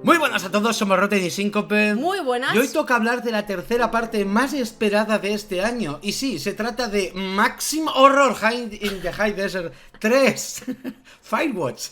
Muy buenas a todos, somos Rotten y Síncope. Muy buenas. Y hoy toca hablar de la tercera parte más esperada de este año. Y sí, se trata de Maximum Horror in the High Desert 3 Firewatch.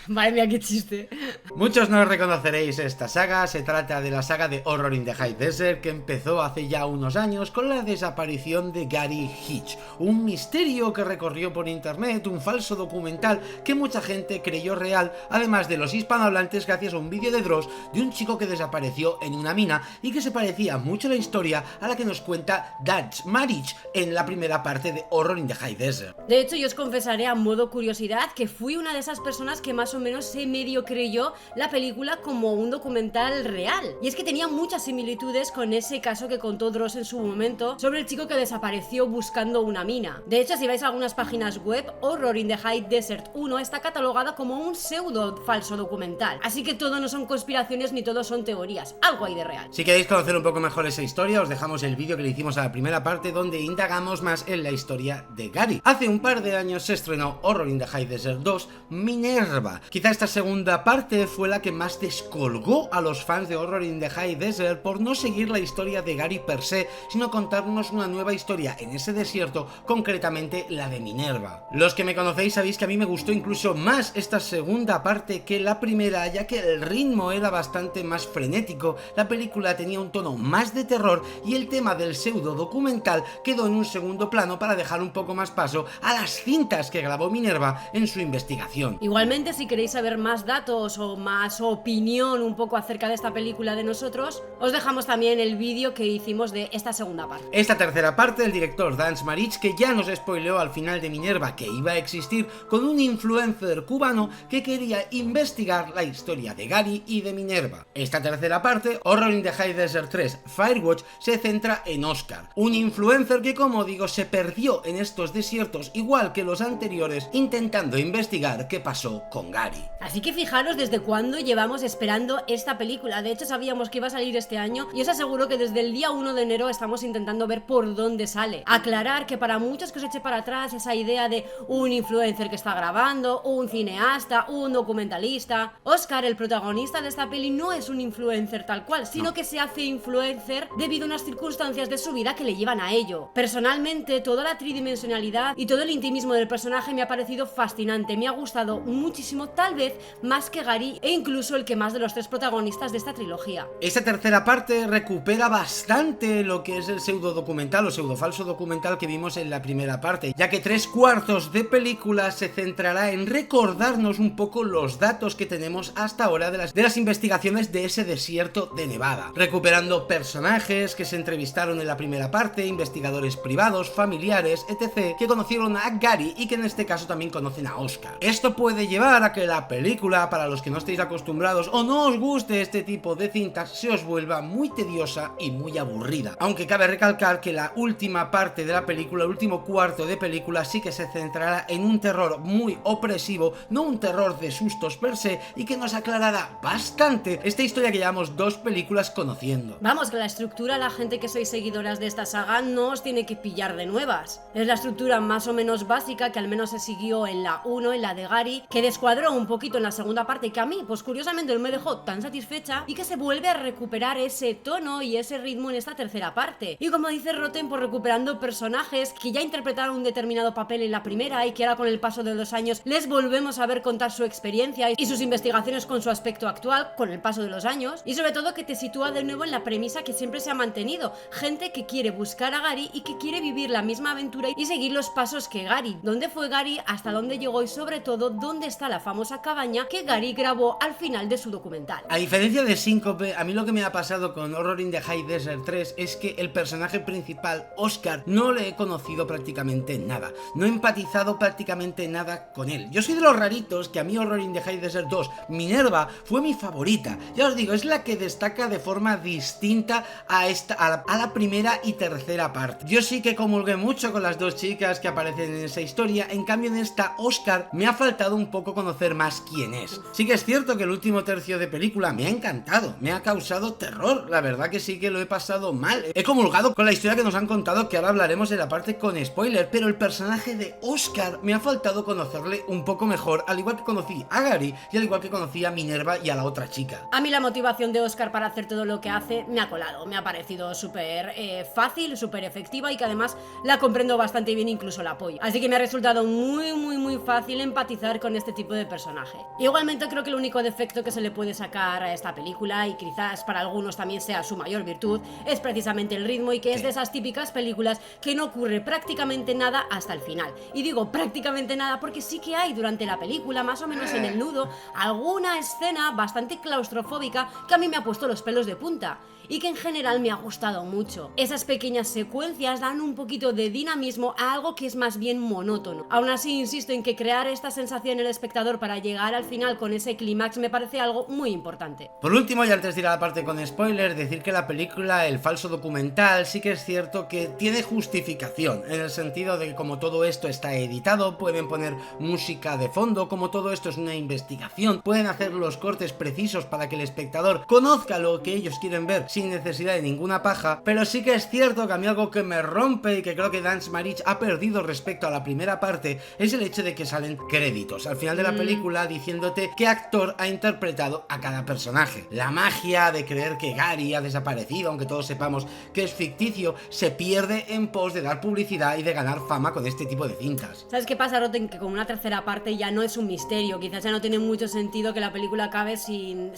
Madre mía, qué chiste. Muchos no reconoceréis esta saga. Se trata de la saga de Horror in the High Desert, que empezó hace ya unos años con la desaparición de Gary Hitch, un misterio que recorrió por internet, un falso documental que mucha gente creyó real, además de los hispanohablantes, gracias a un vídeo de Dross de un chico que desapareció en una mina y que se parecía mucho a la historia a la que nos cuenta Dance Marriage en la primera parte de Horror in the High Desert. De hecho, yo os confesaré a modo curiosidad que fui una de esas personas que más o menos se medio creyó la película como un documental real. Y es que tenía muchas similitudes con ese caso que contó Dross en su momento sobre el chico que desapareció buscando una mina. De hecho, si vais a algunas páginas web, Horror in the High Desert 1 está catalogada como un pseudo falso documental. Así que todo no son conspiraciones ni todo son teorías. Algo hay de real. Si queréis conocer un poco mejor esa historia, os dejamos el vídeo que le hicimos a la primera parte donde indagamos más en la historia de Gary. Hace un par de años se estrenó Horror in the High Desert 2 Minerva. Quizá esta segunda parte fue la que más descolgó a los fans de Horror in the High Desert por no seguir la historia de Gary per se, sino contarnos una nueva historia en ese desierto, concretamente la de Minerva. Los que me conocéis sabéis que a mí me gustó incluso más esta segunda parte que la primera, ya que el ritmo era bastante más frenético, la película tenía un tono más de terror y el tema del pseudo documental quedó en un segundo plano para dejar un poco más paso a las cintas que grabó Minerva en su investigación. Igualmente, si queréis saber más datos o más opinión un poco acerca de esta película de nosotros, os dejamos también el vídeo que hicimos de esta segunda parte. Esta tercera parte, el director Dance Marriage, que ya nos spoileó al final de Minerva que iba a existir con un influencer cubano que quería investigar la historia de Gary y de Minerva. Esta tercera parte, Horror in the High Desert 3 Firewatch, se centra en Oscar, un influencer que, como digo, se perdió en estos desiertos igual que los anteriores, intentando investigar qué pasó con Gary. Así que fijaros desde cuándo llevamos esperando esta película. De hecho, sabíamos que iba a salir este año y os aseguro que desde el día 1 de enero estamos intentando ver por dónde sale. Aclarar que para muchos que os eche para atrás esa idea de un influencer que está grabando, un cineasta, un documentalista, Oscar, el protagonista de esta peli, no es un influencer tal cual, sino que se hace influencer debido a unas circunstancias de su vida que le llevan a ello. Personalmente, toda la tridimensionalidad y todo el intimismo del personaje me ha parecido fascinante, me ha gustado muchísimo, tal vez más que Gary e incluso el que más de los tres protagonistas de esta trilogía. Esta tercera parte recupera bastante lo que es el pseudo documental o pseudo falso documental que vimos en la primera parte, ya que 3/4 de película se centrará en recordarnos un poco los datos que tenemos hasta ahora de las investigaciones de ese desierto de Nevada, recuperando personajes que se entrevistaron en la primera parte, investigadores privados, familiares, etc., que conocieron a Gary y que en este caso también conocen a Oscar. Esto puede llevar a que la película, para los que no estéis acostumbrados o no os guste este tipo de cintas, se os vuelva muy tediosa y muy aburrida. Aunque cabe recalcar que la última parte de la película, el último cuarto de película, sí que se centrará en un terror muy opresivo, no un terror de sustos per se, y que nos aclarará bastante esta historia que llevamos 2 películas conociendo. Vamos, que la estructura, la gente que sois seguidoras de esta saga no os tiene que pillar de nuevas. Es la estructura más o menos básica que al menos se siguió en la 1, en la de Gary, que descuadró un poquito en la segunda parte, que a mí, pues curiosamente no me dejó tan satisfecha, y que se vuelve a recuperar ese tono y ese ritmo en esta tercera parte. Y como dice Rotten, pues recuperando personajes que ya interpretaron un determinado papel en la primera y que ahora con el paso de los años les volvemos a ver contar su experiencia y sus investigaciones con su aspecto actual con el paso de los años, y sobre todo que te sitúa de nuevo en la premisa que siempre se ha mantenido: gente que quiere buscar a Gary y que quiere vivir la misma aventura y seguir los pasos que Gary. ¿Dónde fue Gary? ¿Hasta dónde llegó? Y sobre todo, ¿dónde está la famosa cabaña que Gary grabó al final de su documental? A diferencia de Síncope, a mí lo que me ha pasado con Horror in the High Desert 3 es que el personaje principal, Oscar, no le he conocido prácticamente nada, no he empatizado prácticamente nada con él. Yo soy de los raritos que a mí Horror in the High Desert 2 Minerva fue mi favorita, ya os digo, es la que destaca de forma distinta a la primera y tercera parte. Yo sí que comulgué mucho con las dos chicas que aparecen en esa historia, en cambio en esta Oscar me ha faltado un poco conocer conocer más quién es. Sí que es cierto que el último tercio de película me ha encantado, me ha causado terror, la verdad que sí que lo he pasado mal. He comulgado con la historia que nos han contado, que ahora hablaremos en la parte con spoiler, pero el personaje de Oscar me ha faltado conocerle un poco mejor, al igual que conocí a Gary y al igual que conocí a Minerva y a la otra chica. A mí la motivación de Oscar para hacer todo lo que hace me ha colado, me ha parecido súper fácil, súper efectiva y que además la comprendo bastante bien, incluso la apoyo. Así que me ha resultado muy fácil empatizar con este tipo de personaje. Igualmente creo que el único defecto que se le puede sacar a esta película, y quizás para algunos también sea su mayor virtud, es precisamente el ritmo, y que es de esas típicas películas que no ocurre prácticamente nada hasta el final. Y digo prácticamente nada porque sí que hay durante la película, más o menos en el nudo, alguna escena bastante claustrofóbica que a mí me ha puesto los pelos de punta y que en general me ha gustado mucho. Esas pequeñas secuencias dan un poquito de dinamismo a algo que es más bien monótono. Aún así insisto en que crear esta sensación en el espectador para llegar al final con ese clímax me parece algo muy importante. Por último, y antes de ir a la parte con spoilers, decir que la película, el falso documental, sí que es cierto que tiene justificación, en el sentido de que como todo esto está editado, pueden poner música de fondo, como todo esto es una investigación, pueden hacer los cortes precisos para que el espectador conozca lo que ellos quieren ver sin necesidad de ninguna paja, pero sí que es cierto que a mí algo que me rompe y que creo que Dance Marich ha perdido respecto a la primera parte es el hecho de que salen créditos al final de la película diciéndote qué actor ha interpretado a cada personaje. La magia de creer que Gary ha desaparecido, aunque todos sepamos que es ficticio, se pierde en pos de dar publicidad y de ganar fama con este tipo de cintas. ¿Sabes qué pasa, Rotten? Que con una tercera parte ya no es un misterio, quizás ya no tiene mucho sentido que la película acabe sin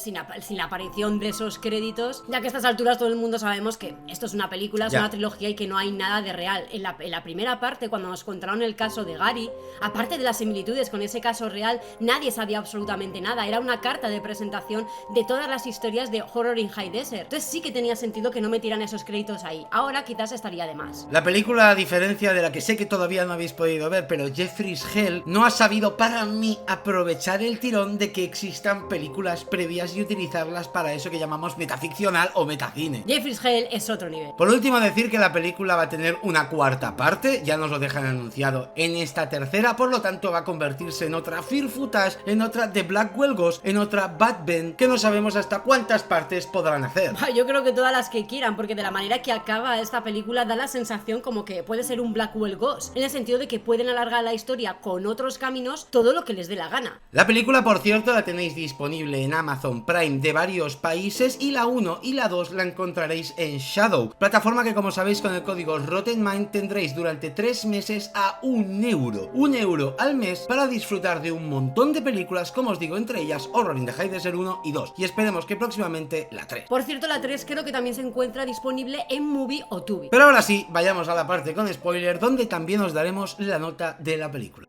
la aparición de esos créditos, ya que a estas alturas todo el mundo sabemos que esto es una película, es una trilogía y que no hay nada de real. En la primera parte, cuando nos contaron el caso de Gary, aparte de las similitudes con ese caso real, nadie sabía absolutamente nada, era una carta de presentación de todas las historias de Horror in High Desert. Entonces sí que tenía sentido que no metieran esos créditos ahí, ahora quizás estaría de más. La película, a diferencia de la que sé que todavía no habéis podido ver, pero Jeffrey's Hell no ha sabido para mí aprovechar el tirón de que existan películas previas y utilizarlas para eso que llamamos metaficcional o metacine. Jeffrey's Hell es otro nivel. Por último, decir que la película va a tener una cuarta parte, ya nos lo dejan anunciado en esta tercera, por lo tanto va a convertirse en otra Fear Footage, en otra The Blackwell Ghost, en otra Bad Ben, que no sabemos hasta cuántas partes podrán hacer. Yo creo que todas las que quieran, porque de la manera que acaba esta película da la sensación como que puede ser un Blackwell Ghost, en el sentido de que pueden alargar la historia con otros caminos todo lo que les dé la gana. La película, por cierto, la tenéis disponible en Amazon Prime de varios países, y la 1 y la 2 la encontraréis en Shadow, plataforma que, como sabéis, con el código RottenMind tendréis durante 3 meses a €1 al mes para disfrutar de un montón de películas, como os digo, entre ellas Horror in the High Desert 1 y 2, y esperemos que próximamente la 3. Por cierto, la 3 creo que también se encuentra disponible en Movie o Tubi. Pero ahora sí, vayamos a la parte con spoiler, donde también os daremos la nota de la película.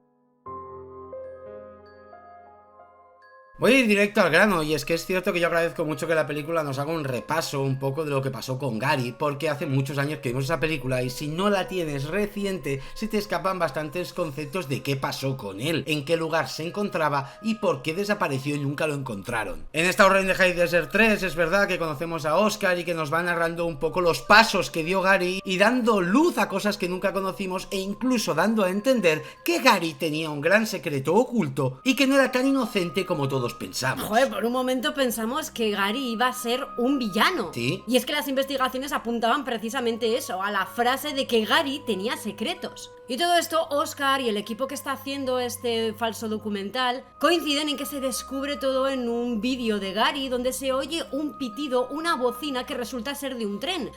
Voy a ir directo al grano, y es que es cierto que yo agradezco mucho que la película nos haga un repaso un poco de lo que pasó con Gary, porque hace muchos años que vimos esa película y si no la tienes reciente, se te escapan bastantes conceptos de qué pasó con él, en qué lugar se encontraba y por qué desapareció y nunca lo encontraron. En esta Horror in the High Desert 3 es verdad que conocemos a Oscar y que nos va narrando un poco los pasos que dio Gary y dando luz a cosas que nunca conocimos, e incluso dando a entender que Gary tenía un gran secreto oculto y que no era tan inocente como todos pensamos. Joder, por un momento pensamos que Gary iba a ser un villano. Sí. Y es que las investigaciones apuntaban precisamente eso, a la frase de que Gary tenía secretos. Y todo esto, Oscar y el equipo que está haciendo este falso documental coinciden en que se descubre todo en un vídeo de Gary donde se oye un pitido, una bocina que resulta ser de un tren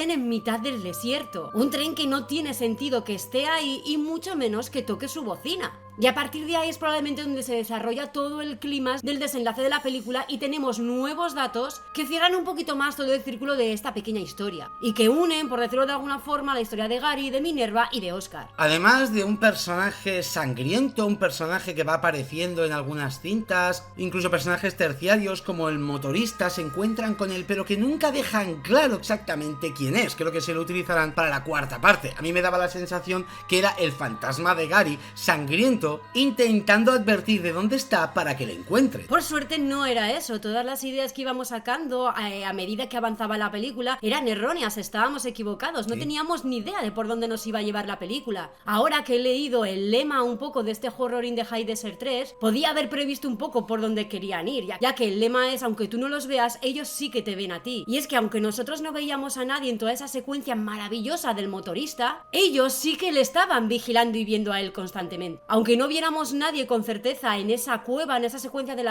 en mitad del desierto. Un tren que no tiene sentido que esté ahí y mucho menos que toque su bocina. Y a partir de ahí es probablemente donde se desarrolla todo el clima del desenlace de la película y tenemos nuevos datos que cierran un poquito más todo el círculo de esta pequeña historia y que unen, por decirlo de alguna forma, la historia de Gary, de Minerva y de Oscar. Además de un personaje sangriento, un personaje que va apareciendo en algunas cintas, incluso personajes terciarios como el motorista se encuentran con él, pero que nunca dejan claro exactamente quién es. Creo que se lo utilizarán para la cuarta parte. A mí me daba la sensación que era el fantasma de Gary, sangriento, intentando advertir de dónde está para que le encuentre. Por suerte no era eso, todas las ideas que íbamos sacando a medida que avanzaba la película eran erróneas, estábamos equivocados, no teníamos ni idea de por dónde nos iba a llevar la película. película. Ahora que he leído el lema un poco de este Horror in the High Desert 3, podía haber previsto un poco por dónde querían ir, ya que el lema es, aunque tú no los veas, ellos sí que te ven a ti. Y es que aunque nosotros no veíamos a nadie en toda esa secuencia maravillosa del motorista, ellos sí que le estaban vigilando y viendo a él constantemente. Aunque no viéramos nadie con certeza en esa cueva, en esa secuencia de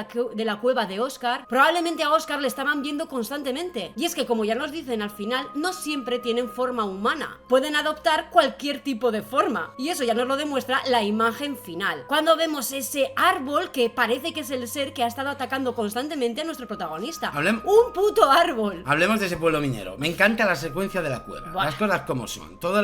la cueva de Oscar, probablemente a Oscar le estaban viendo constantemente. Y es que, como ya nos dicen al final, no siempre tienen forma humana. Pueden adoptar cualquier tipo de forma. Y eso ya nos lo demuestra la imagen final. Cuando vemos ese árbol que parece que es el ser que ha estado atacando constantemente a nuestro protagonista. ¡Un puto árbol! Hablemos de ese pueblo minero. Me encanta la secuencia de la cueva. Buah. Las cosas como son. Todo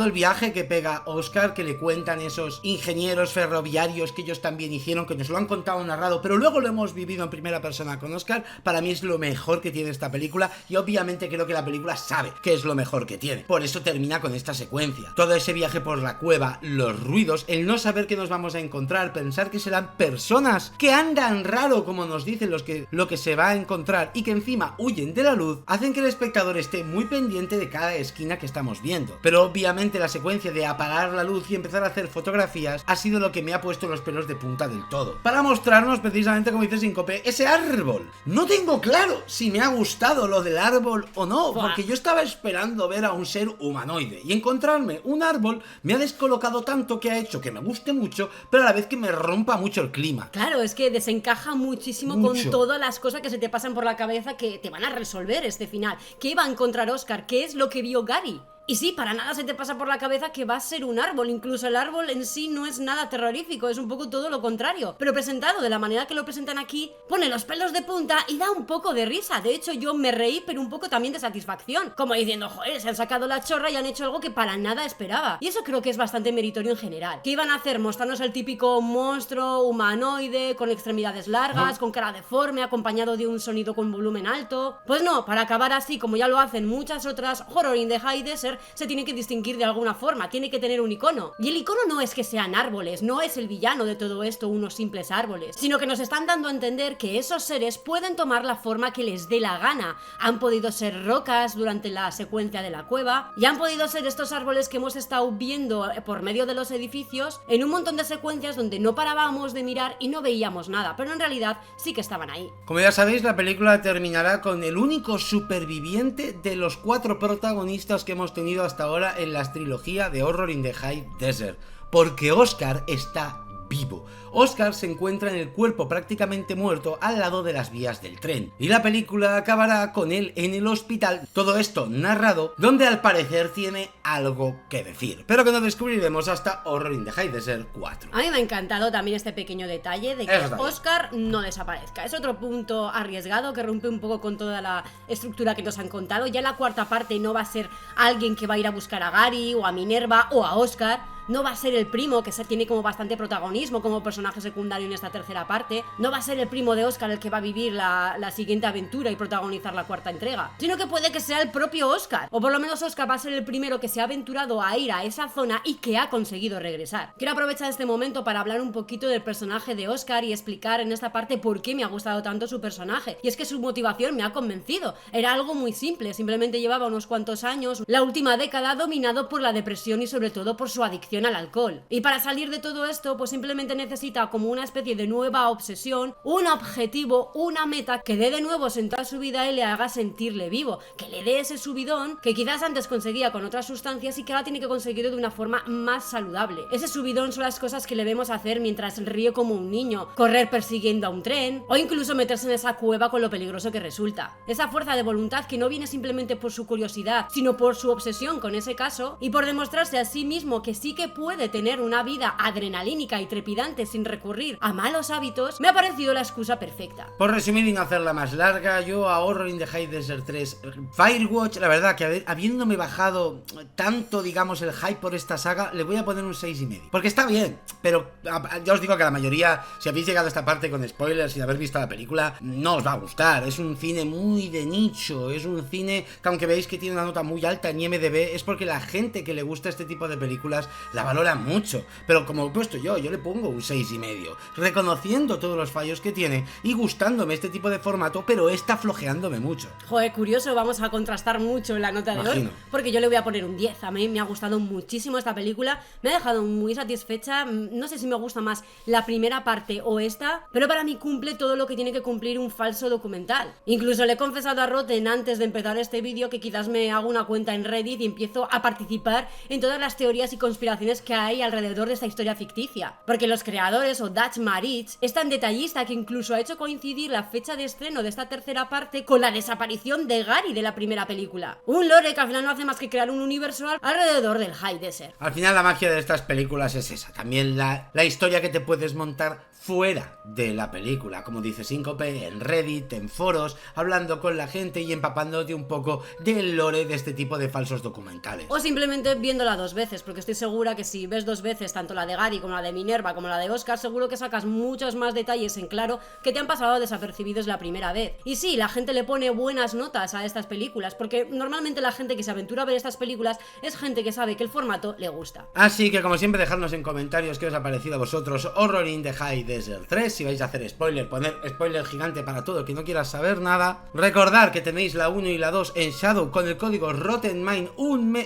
el viaje que pega Oscar, que le cuentan esos ingenieros ferroviarios que ellos también hicieron, que nos lo han contado narrado, pero luego lo hemos vivido en primera persona con Oscar. Para mí es lo mejor que tiene esta película, y obviamente creo que la película sabe que es lo mejor que tiene. Por eso termina con esta secuencia. Todo ese viaje por la cueva, los ruidos, el no saber qué nos vamos a encontrar, pensar que serán personas que andan raro, como nos dicen lo que se va a encontrar, y que encima huyen de la luz, hacen que el espectador esté muy pendiente de cada esquina que estamos viendo. Pero obviamente la secuencia de apagar la luz y empezar a hacer fotografías ha sido lo que me ha puesto los pelos de punta del todo, para mostrarnos precisamente, como dice Síncope, ese árbol. No tengo claro si me ha gustado lo del árbol o no, porque yo estaba esperando ver a un ser humanoide, y encontrarme un árbol me ha descolocado tanto que ha hecho que me guste mucho, pero a la vez que me rompa mucho el clima. Claro, es que desencaja muchísimo con todas las cosas que se te pasan por la cabeza que te van a resolver este final. ¿Qué va a encontrar Oscar? ¿Qué es lo que vio Gary? Y sí, para nada se te pasa por la cabeza que va a ser un árbol. Incluso el árbol en sí no es nada terrorífico, es un poco todo lo contrario. Pero presentado de la manera que lo presentan aquí, pone los pelos de punta y da un poco de risa. De hecho, yo me reí, pero un poco también de satisfacción. Como diciendo, joder, se han sacado la chorra y han hecho algo que para nada esperaba. Y eso creo que es bastante meritorio en general. ¿Qué iban a hacer? Mostrarnos el típico monstruo humanoide, con extremidades largas, con cara deforme, acompañado de un sonido con volumen alto. Pues no, para acabar así, como ya lo hacen muchas otras Horror in the High Desert, se tiene que distinguir de alguna forma, tiene que tener un icono. Y el icono no es que sean árboles, no es el villano de todo esto, unos simples árboles, sino que nos están dando a entender que esos seres pueden tomar la forma que les dé la gana. Han podido ser rocas durante la secuencia de la cueva, y han podido ser estos árboles que hemos estado viendo por medio de los edificios en un montón de secuencias donde no parábamos de mirar y no veíamos nada, pero en realidad sí que estaban ahí. Como ya sabéis, la película terminará con el único superviviente de los 4 protagonistas que hemos tenido hasta ahora en la trilogía de Horror in the High Desert, porque Oscar está vivo. Oscar se encuentra en el cuerpo prácticamente muerto al lado de las vías del tren, y la película acabará con él en el hospital, todo esto narrado, donde al parecer tiene algo que decir, pero que no descubriremos hasta Horror in the High Desert 4. A mí me ha encantado también este pequeño detalle de que Oscar no desaparezca. Es otro punto arriesgado que rompe un poco con toda la estructura que nos han contado. Ya la cuarta parte no va a ser alguien que va a ir a buscar a Gary o a Minerva o a Oscar. No va a ser el primo, que tiene como bastante protagonismo como personaje secundario en esta tercera parte. No va a ser el primo de Oscar el que va a vivir la siguiente aventura y protagonizar la cuarta entrega, sino que puede que sea el propio Oscar. O por lo menos Oscar va a ser el primero que se ha aventurado a ir a esa zona y que ha conseguido regresar. Quiero aprovechar este momento para hablar un poquito del personaje de Oscar y explicar en esta parte por qué me ha gustado tanto su personaje. Y es que su motivación me ha convencido. Era algo muy simple, simplemente llevaba unos cuantos años, la última década, dominado por la depresión y sobre todo por su adicción al alcohol. Y para salir de todo esto, pues simplemente necesita como una especie de nueva obsesión, un objetivo, una meta que dé de nuevo sentido a su vida y le haga sentirle vivo, que le dé ese subidón que quizás antes conseguía con otras sustancias y que ahora tiene que conseguirlo de una forma más saludable. Ese subidón son las cosas que le vemos hacer mientras ríe como un niño, correr persiguiendo a un tren o incluso meterse en esa cueva con lo peligroso que resulta. Esa fuerza de voluntad que no viene simplemente por su curiosidad, sino por su obsesión con ese caso y por demostrarse a sí mismo que sí que puede tener una vida adrenalínica y trepidante sin recurrir a malos hábitos, me ha parecido la excusa perfecta. Por resumir y no hacerla más larga, yo a Horror in the High Desert 3 Firewatch, la verdad que habiéndome bajado tanto, digamos, el hype por esta saga, le voy a poner un 6,5. Porque está bien, pero ya os digo que la mayoría, si habéis llegado a esta parte con spoilers sin haber visto la película, no os va a gustar. Es un cine muy de nicho, es un cine que aunque veis que tiene una nota muy alta en IMDb, es porque la gente que le gusta este tipo de películas la valora mucho, pero como he puesto yo le pongo un 6,5, reconociendo todos los fallos que tiene y gustándome este tipo de formato, pero está flojeándome mucho. Joder, curioso, vamos a contrastar mucho en la nota de hoy, porque yo le voy a poner un 10. A mí me ha gustado muchísimo esta película, me ha dejado muy satisfecha. No sé si me gusta más la primera parte o esta, pero para mí cumple todo lo que tiene que cumplir un falso documental. Incluso le he confesado a Rotten antes de empezar este vídeo que quizás me hago una cuenta en Reddit y empiezo a participar en todas las teorías y conspiraciones que hay alrededor de esta historia ficticia, porque los creadores o Dutch Maritz es tan detallista que incluso ha hecho coincidir la fecha de estreno de esta tercera parte con la desaparición de Gary de la primera película. Un lore que al final no hace más que crear un universo alrededor del High Desert. Al final la magia de estas películas es esa, también la historia que te puedes montar fuera de la película, como dice Síncope, en Reddit, en foros, hablando con la gente y empapándote un poco del lore de este tipo de falsos documentales. O simplemente viéndola 2 veces, porque estoy segura que si ves 2 veces tanto la de Gary como la de Minerva como la de Oscar, seguro que sacas muchos más detalles en claro que te han pasado desapercibidos la primera vez. Y sí, la gente le pone buenas notas a estas películas, porque normalmente la gente que se aventura a ver estas películas es gente que sabe que el formato le gusta. Así que como siempre, dejadnos en comentarios qué os ha parecido a vosotros Horror in the High Desert 3, si vais a hacer spoiler, poner spoiler gigante para todo el que no quiera saber nada. Recordad que tenéis la 1 y la 2 en Shadow con el código RottenMind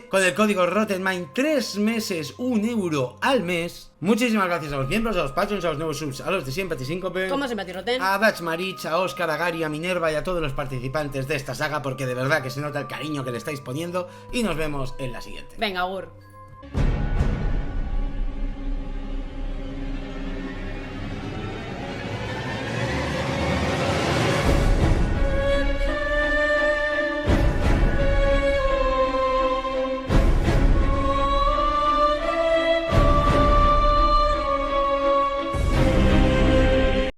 con el código RottenMind 3 meses, 1 euro al mes. Muchísimas gracias a los miembros, a los patrons, a los nuevos subs, a los de siempre, a Síncope, como siempre, Rotten, a Dutch Maritz, a Oscar, a Gary, a Minerva y a todos los participantes de esta saga, porque de verdad que se nota el cariño que le estáis poniendo y nos vemos en la siguiente. Venga, Agur.